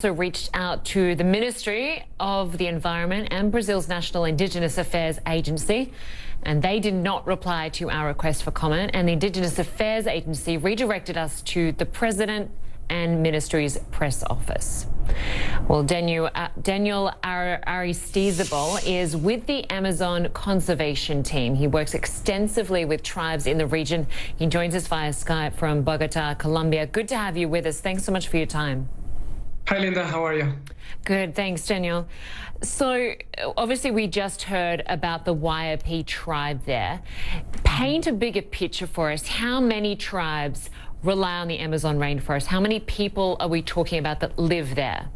Also reached out to the Ministry of the Environment and Brazil's National Indigenous Affairs Agency, and they did not reply to our request for comment, and the Indigenous Affairs Agency redirected us to the President and Ministry's press office. Well, Daniel Aristizabal is with the Amazon Conservation Team. He works extensively with tribes in the region. He joins us via Skype from Bogota, Colombia. Good to have you with us. Thanks so much for your time. Hi, Linda. How are you? Good, thanks, Daniel. So, obviously, we just heard about the YAP tribe there. Paint a bigger picture for us. How many tribes rely on the Amazon rainforest? How many people are we talking about that live there?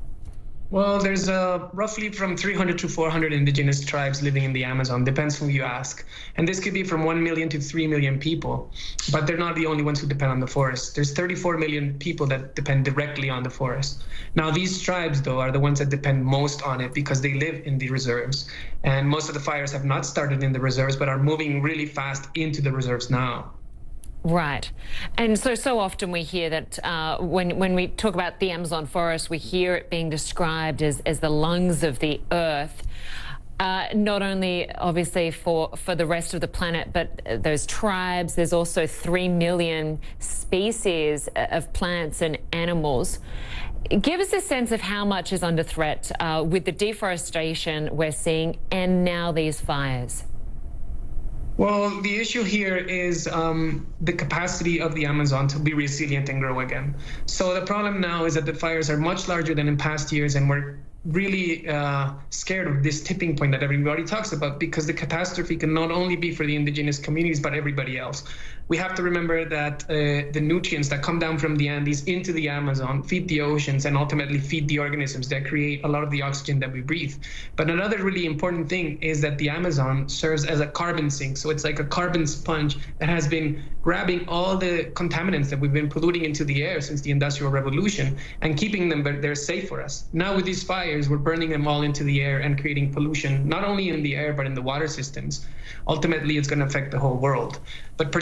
Well, there's roughly from 300 to 400 indigenous tribes living in the Amazon, depends who you ask. And this could be from 1 million to 3 million people. But they're not the only ones who depend on the forest. There's 34 million people that depend directly on the forest. Now, these tribes, though, are the ones that depend most on it because they live in the reserves. And most of the fires have not started in the reserves, but are moving really fast into the reserves now. Right. And so often we hear that when we talk about the Amazon forest, we hear it being described as the lungs of the earth, not only obviously for the rest of the planet, but those tribes. There's also 3 million species of plants and animals. Give us a sense of how much is under threat with the deforestation we're seeing and now these fires. Well, the issue here is the capacity of the Amazon to be resilient and grow again. So the problem now is that the fires are much larger than in past years, and we're really scared of this tipping point that everybody talks about, because the catastrophe can not only be for the indigenous communities, but everybody else. We have to remember that the nutrients that come down from the Andes into the Amazon feed the oceans and ultimately feed the organisms that create a lot of the oxygen that we breathe. But another really important thing is that the Amazon serves as a carbon sink. So it's like a carbon sponge that has been grabbing all the contaminants that we've been polluting into the air since the Industrial Revolution and keeping them there safe for us. Now with these fires, we're burning them all into the air and creating pollution, not only in the air, but in the water systems. Ultimately, it's going to affect the whole world. But